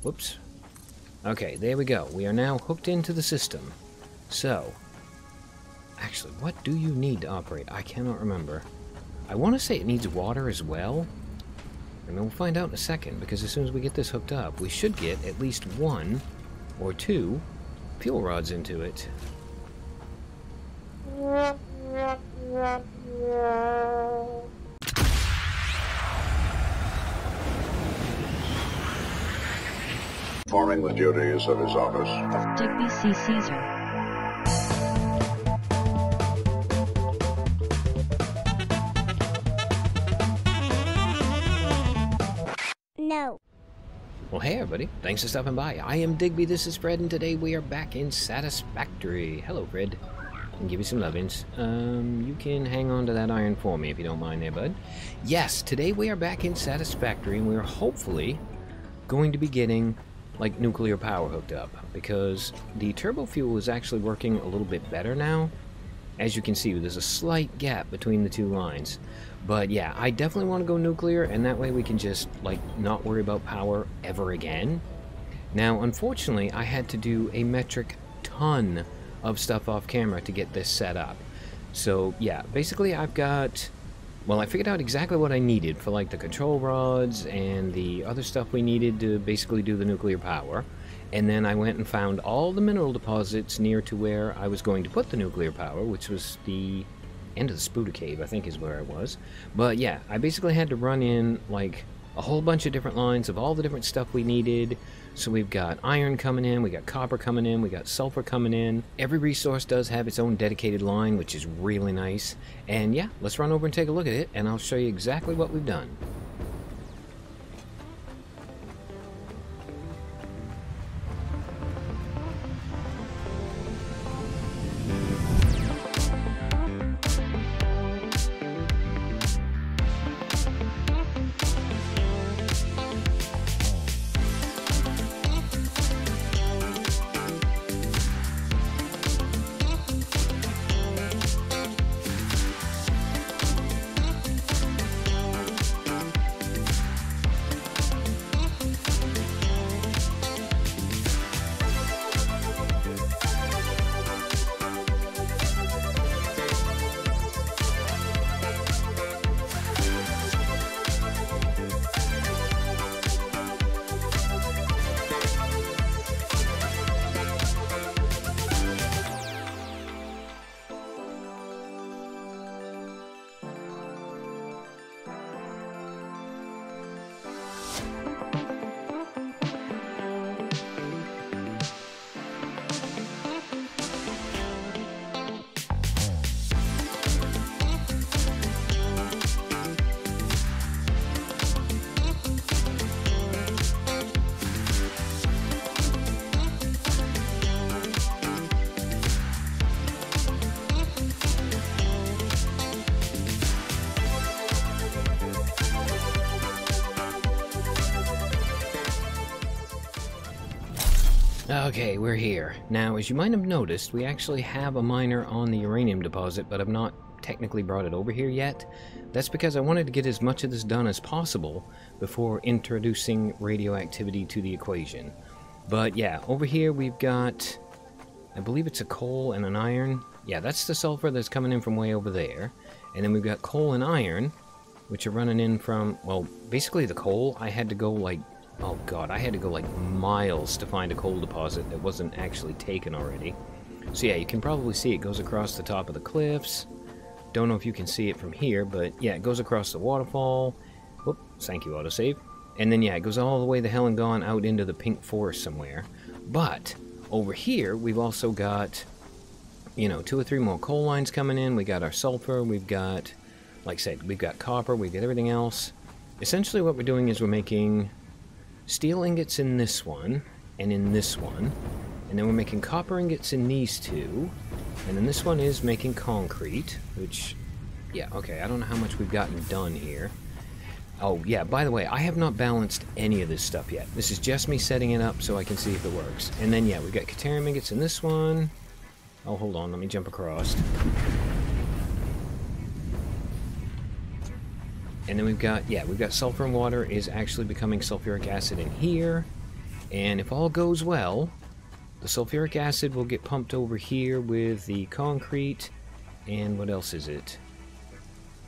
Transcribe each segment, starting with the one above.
Whoops. Okay, there we go. We are now hooked into the system. So, actually, what do you need to operate? I cannot remember. I want to say it needs water as well. And we'll find out in a second, because as soon as we get this hooked up, we should get at least 1 or 2 fuel rods into it. Performing the duties of his office. Digby C. Caesar. No. Well, hey everybody, thanks for stopping by. I am Digby, this is Fred, and today we are back in Satisfactory. Hello, Fred. I can give you some lovins. You can hang on to that iron for me if you don't mind there, bud. Yes, today we are back in Satisfactory, and we are hopefully going to be getting, like, nuclear power hooked up, because the turbo fuel is actually working a little bit better now. As you can see, there's a slight gap between the two lines. But yeah, I definitely want to go nuclear, and that way we can just, like, not worry about power ever again. Now, unfortunately, I had to do a metric ton of stuff off camera to get this set up. So yeah, basically I've got... Well, I figured out exactly what I needed for, like, the control rods and the other stuff we needed to basically do the nuclear power. And then I went and found all the mineral deposits near to where I was going to put the nuclear power, which was the end of the Spooder Cave, I think is where I was. But yeah, I basically had to run in, like, a whole bunch of different lines of all the different stuff we needed. So we've got iron coming in, we got copper coming in, we got sulfur coming in. Every resource does have its own dedicated line, which is really nice. And yeah, let's run over and take a look at it, and I'll show you exactly what we've done. Okay, we're here. Now, as you might have noticed, we actually have a miner on the uranium deposit, but I've not technically brought it over here yet. That's because I wanted to get as much of this done as possible before introducing radioactivity to the equation. But yeah, over here we've got, I believe it's a coal and an iron. Yeah, that's the sulfur that's coming in from way over there. And then we've got coal and iron, which are running in from, well, basically the coal, I had to go like, oh god, I had to go like miles to find a coal deposit that wasn't actually taken already. So yeah, you can probably see it goes across the top of the cliffs. Don't know if you can see it from here, but yeah, it goes across the waterfall. Whoop, thank you, autosave. And then yeah, it goes all the way the hell and gone out into the pink forest somewhere. But over here, we've also got, you know, 2 or 3 more coal lines coming in. We got our sulfur, we've got, like I said, we've got copper, we've got everything else. Essentially what we're doing is we're making steel ingots in this one, and in this one, and then we're making copper ingots in these 2, and then this one is making concrete, which, yeah, okay, I don't know how much we've gotten done here. Oh, yeah, by the way, I have not balanced any of this stuff yet. This is just me setting it up so I can see if it works. And then, yeah, we've got Caterium ingots in this one. Oh, hold on, let me jump across. And then we've got, yeah, we've got sulfur and water is actually becoming sulfuric acid in here. And if all goes well, the sulfuric acid will get pumped over here with the concrete, and what else is it?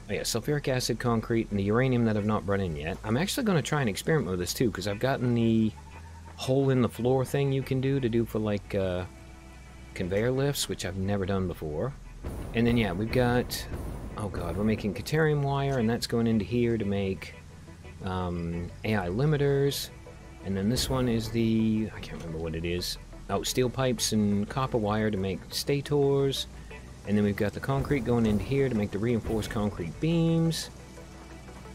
Oh yeah, sulfuric acid, concrete, and the uranium that I've not brought in yet. I'm actually going to try and experiment with this too, because I've gotten the hole in the floor thing you can do for like conveyor lifts, which I've never done before. And then yeah, we've got, oh god, we're making Caterium wire, and that's going into here to make AI limiters. And then this one is the, I can't remember what it is. Oh, steel pipes and copper wire to make stators. And then we've got the concrete going into here to make the reinforced concrete beams.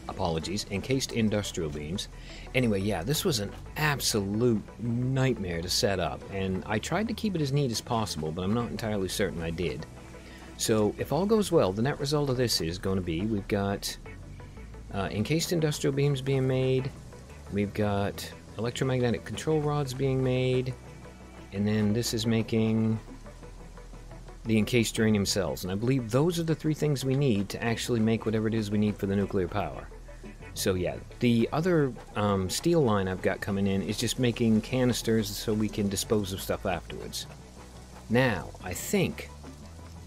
Apologies, encased industrial beams. Anyway, yeah, this was an absolute nightmare to set up, and I tried to keep it as neat as possible, but I'm not entirely certain I did. So, if all goes well, the net result of this is going to be, we've got encased industrial beams being made, we've got electromagnetic control rods being made, and then this is making the encased uranium cells. And I believe those are the three things we need to actually make whatever it is we need for the nuclear power. So yeah, the other steel line I've got coming in is just making canisters so we can dispose of stuff afterwards. Now, I think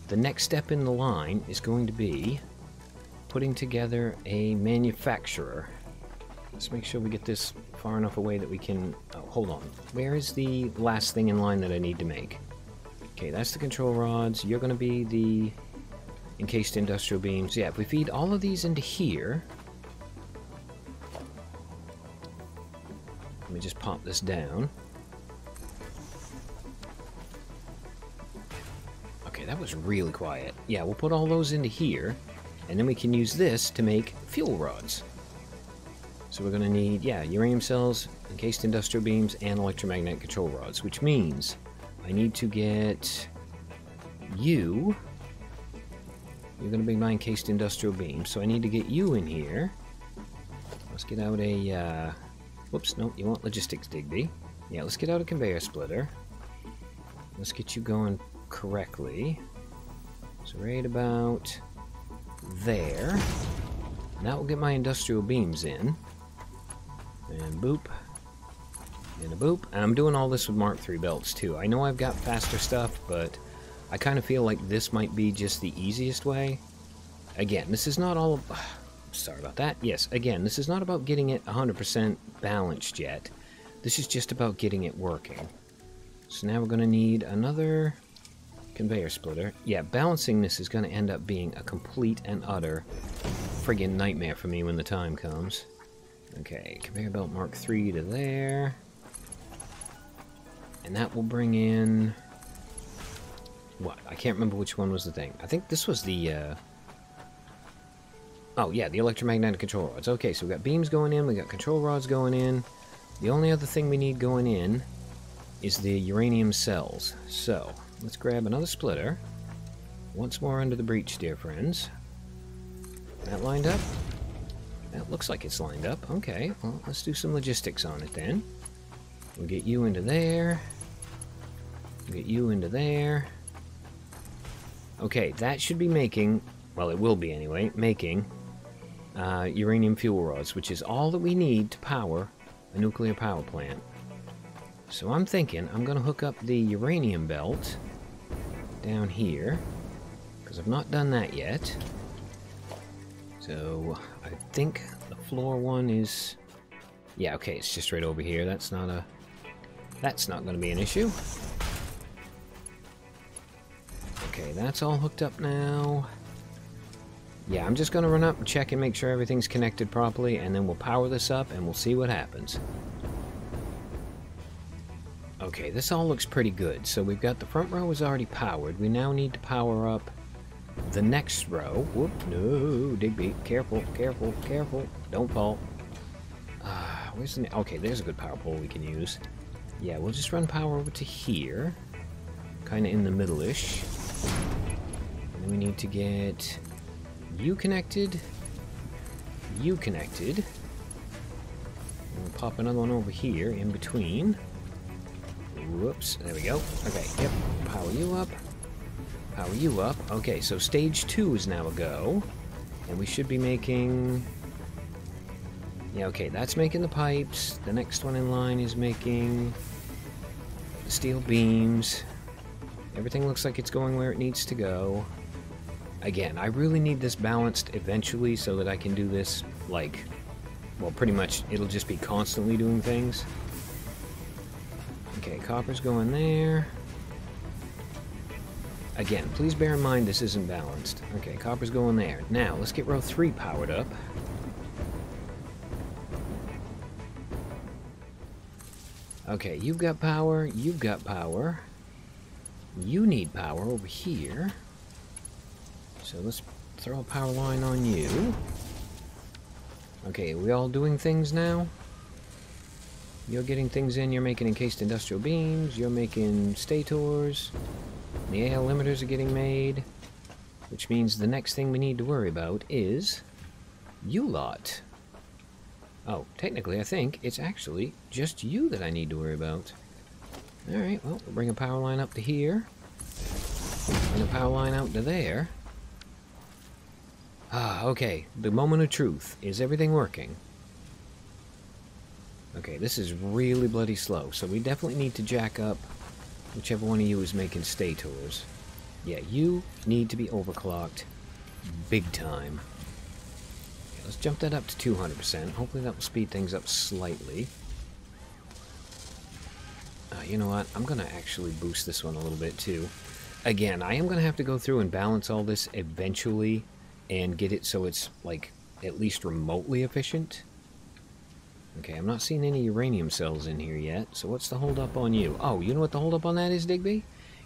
the next step in the line is going to be putting together a manufacturer. Let's make sure we get this far enough away that we can... Oh, hold on. Where is the last thing in line that I need to make? Okay, that's the control rods. You're going to be the encased industrial beams. Yeah, if we feed all of these into here... Let me just pop this down. Okay, that was really quiet. Yeah, we'll put all those into here, and then we can use this to make fuel rods. So we're going to need, yeah, uranium cells, encased industrial beams, and electromagnetic control rods, which means I need to get you. You're going to be my encased industrial beam, so I need to get you in here. Let's get out a, whoops, no, you want logistics, Digby. Yeah, let's get out a conveyor splitter. Let's get you going correctly. So right about there. And that will get my industrial beams in. And boop. And a boop. And I'm doing all this with Mark III belts too. I know I've got faster stuff, but I kind of feel like this might be just the easiest way. Again, this is not all... Sorry about that. Yes, again, this is not about getting it 100% balanced yet. This is just about getting it working. So now we're going to need another conveyor splitter. Yeah, balancing this is going to end up being a complete and utter friggin' nightmare for me when the time comes. Okay, conveyor belt Mark III to there. And that will bring in... What? I can't remember which one was the thing. I think this was the... Oh, yeah, the electromagnetic control rods. Okay, so we've got beams going in, we got control rods going in. The only other thing we need going in is the uranium cells. So, let's grab another splitter. Once more under the breach, dear friends. That lined up? That looks like it's lined up. Okay, well, let's do some logistics on it then. We'll get you into there. We'll get you into there. Okay, that should be making, well, it will be anyway, making uranium fuel rods, which is all that we need to power a nuclear power plant. So I'm thinking I'm going to hook up the uranium belt down here, because I've not done that yet. So I think the floor one is... Yeah, okay, it's just right over here. That's not going to be an issue. Okay, that's all hooked up now. Yeah, I'm just going to run up and check and make sure everything's connected properly, and then we'll power this up and we'll see what happens. Okay, this all looks pretty good. So we've got the front row is already powered. We now need to power up the next row. Whoop, no, Digby, careful, careful, careful. Don't fall. Where's the... Okay, there's a good power pole we can use. Yeah, we'll just run power over to here. Kind of in the middle-ish. And then we need to get you connected. You connected. And we'll pop another one over here in between. Whoops, there we go. Okay, yep. Power you up. Power you up. Okay, so stage 2 is now a go. And we should be making... Yeah, okay, that's making the pipes. The next one in line is making the steel beams. Everything looks like it's going where it needs to go. Again, I really need this balanced eventually so that I can do this, like, well, pretty much it'll just be constantly doing things. Okay, copper's going there. Again, please bear in mind this isn't balanced. Okay, copper's going there. Now, let's get row 3 powered up. Okay, you've got power, you've got power. You need power over here. So let's throw a power line on you. Okay, are we all doing things now? You're getting things in, you're making encased industrial beams, you're making stators. The AL limiters are getting made. Which means the next thing we need to worry about is you lot. Oh, technically I think it's actually just you that I need to worry about. Alright, well, we'll bring a power line up to here. Bring a power line out to there. Ah, okay. The moment of truth. Is everything working? Okay, this is really bloody slow, so we definitely need to jack up whichever one of you is making stators. Yeah, you need to be overclocked big time. Okay, let's jump that up to 200%. Hopefully that will speed things up slightly. You know what? I'm going to actually boost this one a little bit too. Again, I am going to have to go through and balance all this eventually and get it so it's, like, at least remotely efficient. Okay, I'm not seeing any uranium cells in here yet, so what's the hold up on you? Oh, you know what the hold up on that is, Digby?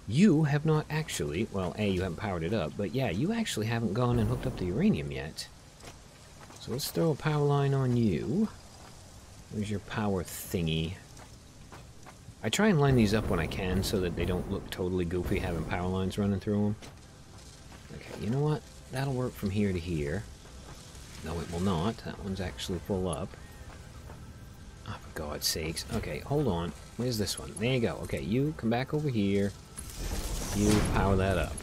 You have not actually, well, A, you haven't powered it up, but yeah, you actually haven't gone and hooked up the uranium yet. So let's throw a power line on you. Where's your power thingy? I try and line these up when I can so that they don't look totally goofy having power lines running through them. Okay, you know what? That'll work from here to here. No, it will not. That one's actually full up. Oh, for God's sakes. Okay, hold on. Where's this one? There you go. Okay, you come back over here. You power that up.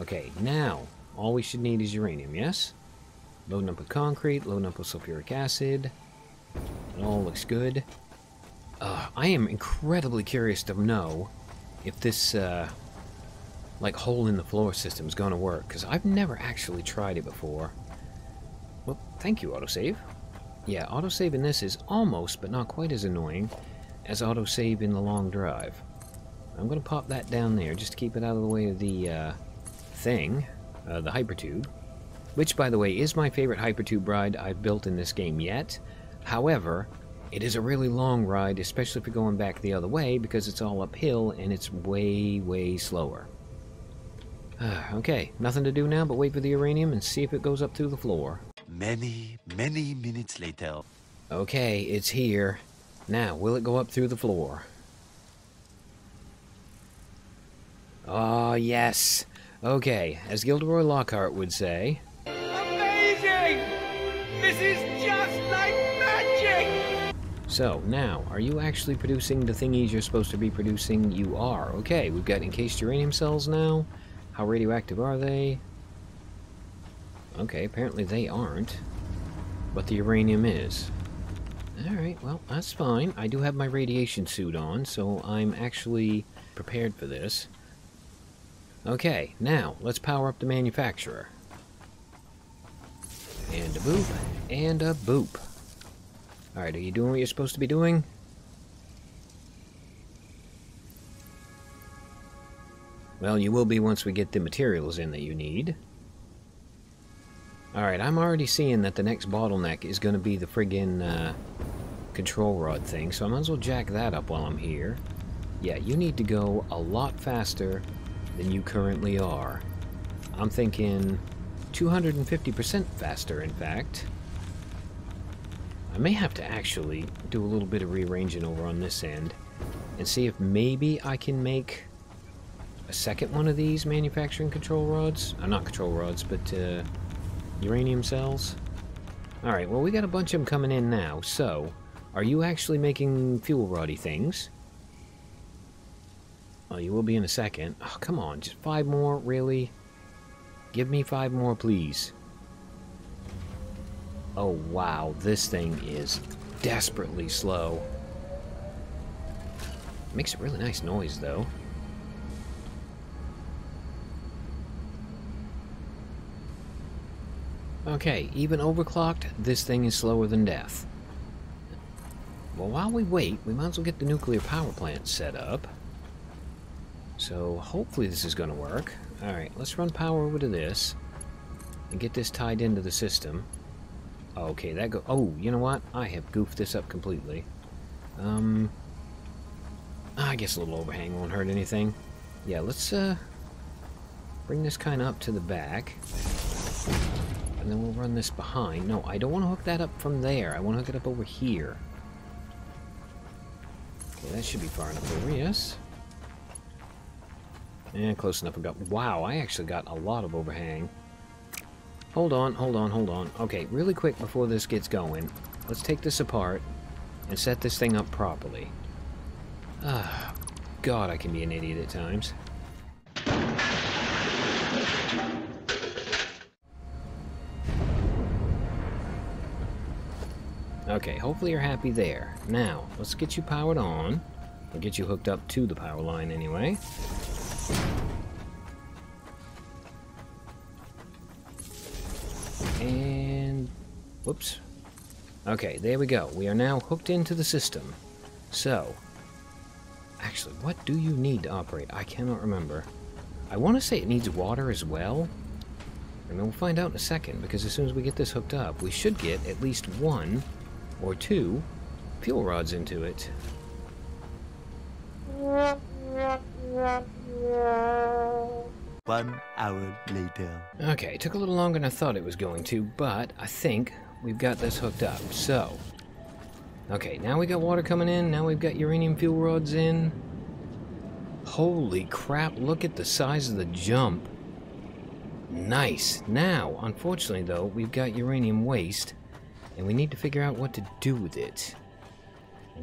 Okay, now, all we should need is uranium, yes? Loading up with concrete, loading up with sulfuric acid. It all looks good. I am incredibly curious to know if this, like, hole-in-the-floor system is going to work, because I've never actually tried it before. Well, thank you, autosave. Yeah, autosave in this is almost, but not quite as annoying as autosave in the long drive. I'm going to pop that down there just to keep it out of the way of the thing, the hypertube. Which, by the way, is my favorite hypertube ride I've built in this game yet. However, it is a really long ride, especially if you're going back the other way, because it's all uphill and it's way, way slower. Okay, nothing to do now but wait for the uranium and see if it goes up through the floor. Many minutes later. Okay, it's here. Now, will it go up through the floor? Oh, yes. Okay, as Gilderoy Lockhart would say... Amazing! This is just like magic! So, now, are you actually producing the thingies you're supposed to be producing? You are. Okay, we've got encased uranium cells now. How radioactive are they? Okay, apparently they aren't. But the uranium is. Alright, well, that's fine. I do have my radiation suit on, so I'm actually prepared for this. Okay, now, let's power up the manufacturer. And a boop, and a boop. Alright, are you doing what you're supposed to be doing? Well, you will be once we get the materials in that you need. Alright, I'm already seeing that the next bottleneck is going to be the friggin' control rod thing, so I might as well jack that up while I'm here. Yeah, you need to go a lot faster than you currently are. I'm thinking 250% faster, in fact. I may have to actually do a little bit of rearranging over on this end and see if maybe I can make a second one of these manufacturing control rods. Not control rods, but uranium cells. Alright, well, we got a bunch of them coming in now, so are you actually making fuel roddy things? Oh, you will be in a second. Oh, come on, just 5 more, really? Give me 5 more, please. Oh wow, this thing is desperately slow. Makes a really nice noise though. Okay, even overclocked, this thing is slower than death. Well, while we wait, we might as well get the nuclear power plant set up. So hopefully this is going to work. Alright, let's run power over to this and get this tied into the system. Okay, that go. Oh, you know what? I have goofed this up completely. I guess a little overhang won't hurt anything. Yeah, let's bring this kind of up to the back. And then we'll run this behind. No, I don't want to hook that up from there. I want to hook it up over here. Okay, that should be far enough over, yes. And close enough. Wow, I actually got a lot of overhang. Hold on, hold on, hold on. Okay, really quick before this gets going, let's take this apart and set this thing up properly. Ah, God, I can be an idiot at times. Okay, hopefully you're happy there. Now, let's get you powered on. We'll get you hooked up to the power line anyway. And... whoops. Okay, there we go. We are now hooked into the system. So... actually, what do you need to operate? I cannot remember. I want to say it needs water as well. And we'll find out in a second, because as soon as we get this hooked up, we should get at least 1 or 2 fuel rods into it. 1 hour later. Okay, it took a little longer than I thought it was going to, but I think we've got this hooked up. So, okay, now we got water coming in, now we've got uranium fuel rods in. Holy crap, look at the size of the jump. Nice. Now, unfortunately though, we've got uranium waste, and we need to figure out what to do with it.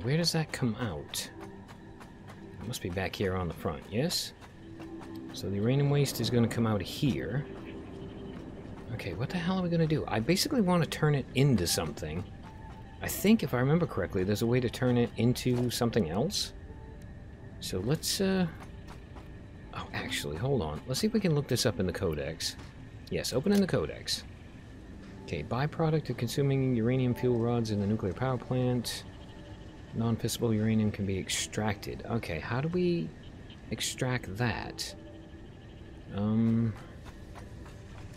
Where does that come out? It must be back here on the front, yes? So the uranium waste is going to come out here. Okay, what the hell are we going to do? I basically want to turn it into something. I think, if I remember correctly, there's a way to turn it into something else. So let's, oh, actually, hold on. Let's see if we can look this up in the codex. Yes, open in the codex. Okay, byproduct of consuming uranium fuel rods in the nuclear power plant. Non-fissile uranium can be extracted. Okay, how do we extract that?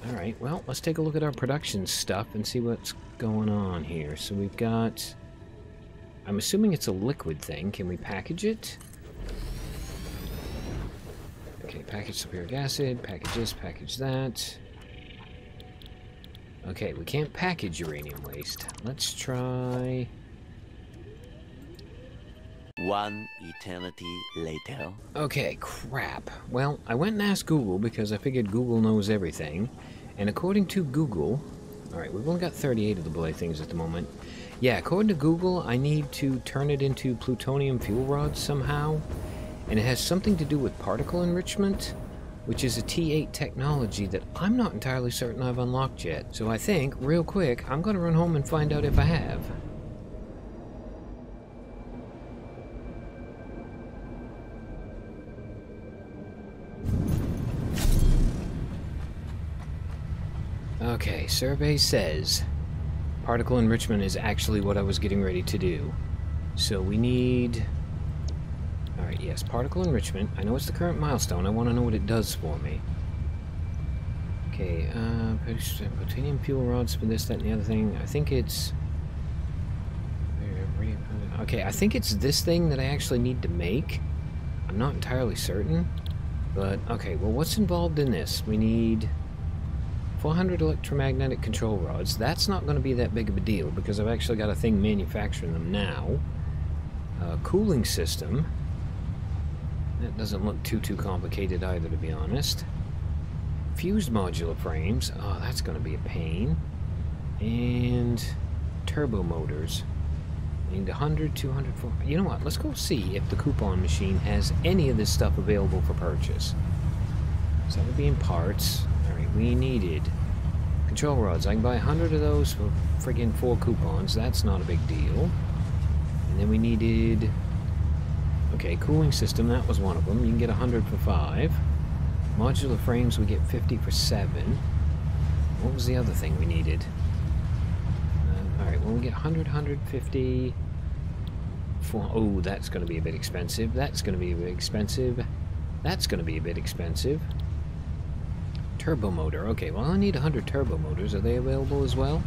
Alright, well, let's take a look at our production stuff and see what's going on here. So we've got... I'm assuming it's a liquid thing. Can we package it? Okay, package sulfuric acid, package this, package that. Okay, we can't package uranium waste. Let's try... 1 eternity later. Okay, crap. Well, I went and asked Google because I figured Google knows everything. And according to Google... Alright, we've only got 38 of the belay things at the moment. Yeah, according to Google, I need to turn it into plutonium fuel rods somehow. And it has something to do with particle enrichment, which is a T8 technology that I'm not entirely certain I've unlocked yet. So I think, real quick, I'm going to run home and find out if I have. Okay, survey says particle enrichment is actually what I was getting ready to do. So we need... Alright, yes, particle enrichment. I know it's the current milestone. I want to know what it does for me. Okay, plutonium fuel rods for this, that, and the other thing. I think it's... Okay, I think it's this thing that I actually need to make. I'm not entirely certain. But, okay, well, what's involved in this? We need 400 electromagnetic control rods. That's not going to be that big of a deal because I've actually got a thing manufacturing them now. Cooling system. That doesn't look too complicated either, to be honest. Fused modular frames. Oh, that's going to be a pain. And turbo motors. I need 100, 200, 400. You know what? Let's go see if the coupon machine has any of this stuff available for purchase. So that would be in parts. Alright, we needed control rods. I can buy 100 of those for friggin' 4 coupons. That's not a big deal. And then we needed... Okay, cooling system, that was one of them. You can get 100 for 5. Modular frames, we get 50 for 7. What was the other thing we needed? Alright, well we get 100, 150... For, oh, that's going to be a bit expensive. That's going to be a bit expensive. That's going to be a bit expensive. Turbo motor. Okay, well I need 100 turbo motors. Are they available as well?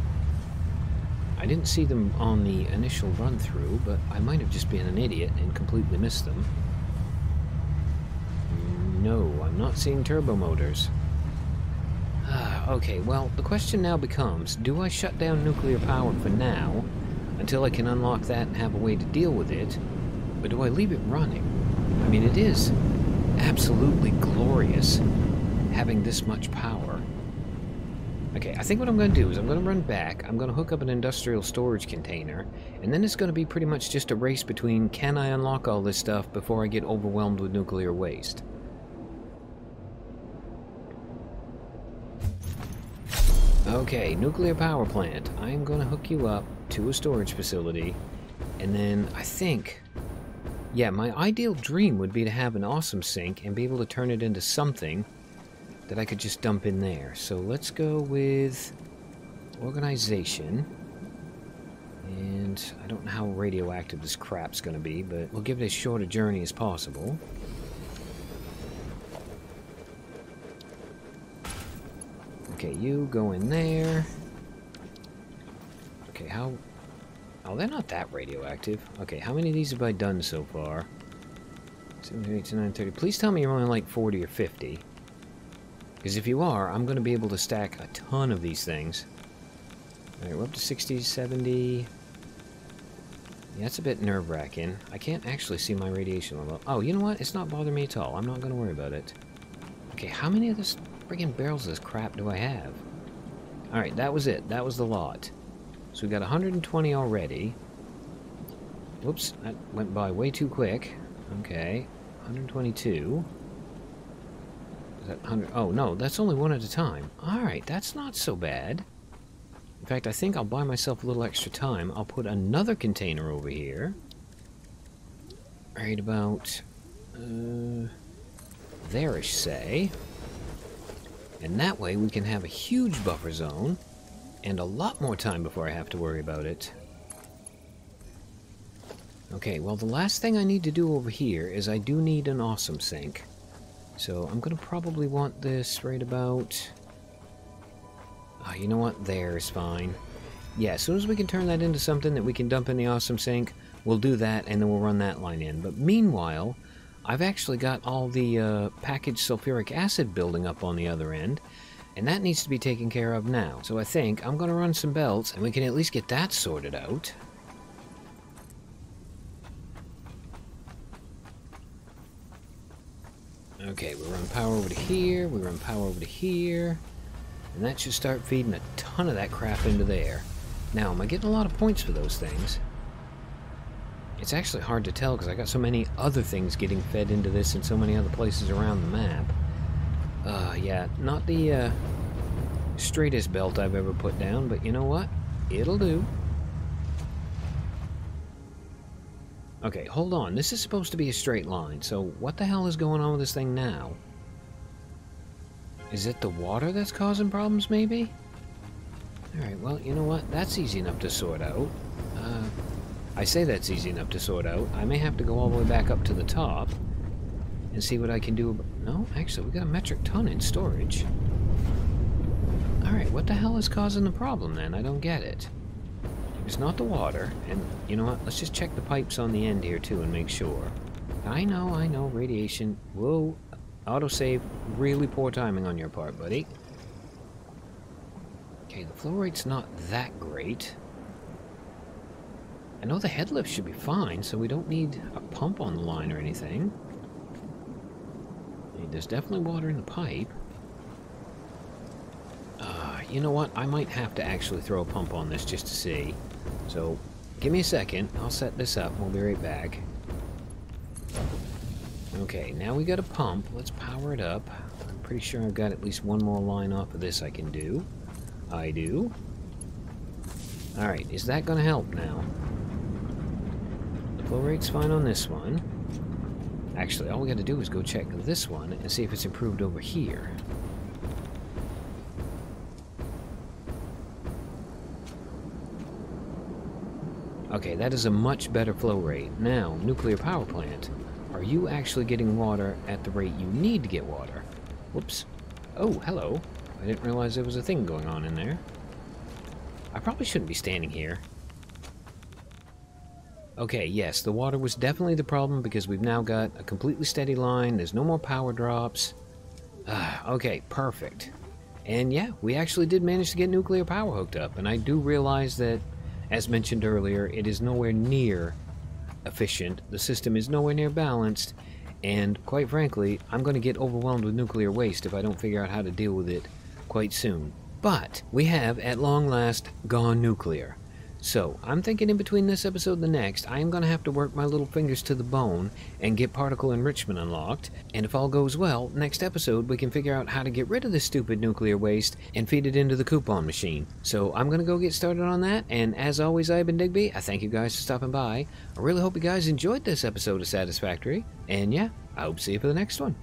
I didn't see them on the initial run-through, but I might have just been an idiot and completely missed them. No, I'm not seeing turbo motors. Okay, well, the question now becomes, do I shut down nuclear power for now, until I can unlock that and have a way to deal with it, or do I leave it running? I mean, it is absolutely glorious having this much power. Okay, I think what I'm going to do is I'm going to run back, I'm going to hook up an industrial storage container, and then it's going to be pretty much just a race between can I unlock all this stuff before I get overwhelmed with nuclear waste. Okay, nuclear power plant. I'm going to hook you up to a storage facility, and then I think... Yeah, my ideal dream would be to have an awesome sink and be able to turn it into something that I could just dump in there. So let's go with organization. And I don't know how radioactive this crap's going to be, but we'll give it as short a journey as possible. Okay, you go in there. Okay, how... Oh, they're not that radioactive. Okay, how many of these have I done so far? 7, 8, 9, 30. Please tell me you're only like 40 or 50. Because if you are, I'm going to be able to stack a ton of these things. Alright, we're up to 60, 70... Yeah, that's a bit nerve-wracking. I can't actually see my radiation level. Oh, you know what? It's not bothering me at all. I'm not going to worry about it. Okay, how many of this friggin' barrels of this crap do I have? Alright, that was it. That was the lot. So we got 120 already. Whoops, that went by way too quick. Okay, 122. Is that 100? Oh, no, that's only one at a time. Alright, that's not so bad. In fact, I think I'll buy myself a little extra time. I'll put another container over here. Right about... there-ish, say. And that way we can have a huge buffer zone and a lot more time before I have to worry about it. Okay, well the last thing I need to do over here is I do need an awesome sink. So I'm going to probably want this right about... Oh, you know what? There is fine. Yeah, as soon as we can turn that into something that we can dump in the awesome sink, we'll do that and then we'll run that line in. But meanwhile, I've actually got all the packaged sulfuric acid building up on the other end, and that needs to be taken care of now. So I think I'm going to run some belts, and we can at least get that sorted out. Okay, we run power over to here, we run power over to here, and that should start feeding a ton of that crap into there. Now, am I getting a lot of points for those things? It's actually hard to tell because I got so many other things getting fed into this in so many other places around the map. Yeah, not the straightest belt I've ever put down, but you know what? It'll do. Okay, hold on. This is supposed to be a straight line, so what the hell is going on with this thing now? Is it the water that's causing problems, maybe? Alright, well, you know what? That's easy enough to sort out. I say that's easy enough to sort out. I may have to go all the way back up to the top and see what I can do. No, actually, we got a metric ton in storage. Alright, what the hell is causing the problem then? I don't get it. It's not the water, and you know what? Let's just check the pipes on the end here too and make sure. I know, radiation. Whoa, autosave. Really poor timing on your part, buddy. Okay, the flow rate's not that great. I know the head lift should be fine, so we don't need a pump on the line or anything. There's definitely water in the pipe. You know what? I might have to actually throw a pump on this just to see. So, give me a second. I'll set this up. We'll be right back. Okay, now we got a pump. Let's power it up. I'm pretty sure I've got at least one more line off of this I can do. I do. Alright, is that going to help now? The flow rate's fine on this one. Actually, all we got to do is go check this one and see if it's improved over here. Okay, that is a much better flow rate. Now, nuclear power plant. Are you actually getting water at the rate you need to get water? Whoops. Oh, hello. I didn't realize there was a thing going on in there. I probably shouldn't be standing here. Okay, yes, the water was definitely the problem because we've now got a completely steady line. There's no more power drops. Okay, perfect. And yeah, we actually did manage to get nuclear power hooked up. And I do realize that, as mentioned earlier, it is nowhere near efficient. The system is nowhere near balanced. And quite frankly, I'm going to get overwhelmed with nuclear waste if I don't figure out how to deal with it quite soon. But we have, at long last, gone nuclear. So, I'm thinking in between this episode and the next, I am going to have to work my little fingers to the bone and get particle enrichment unlocked. And if all goes well, next episode we can figure out how to get rid of this stupid nuclear waste and feed it into the coupon machine. So, I'm going to go get started on that. And as always, I've been Digby. I thank you guys for stopping by. I really hope you guys enjoyed this episode of Satisfactory. And yeah, I hope to see you for the next one.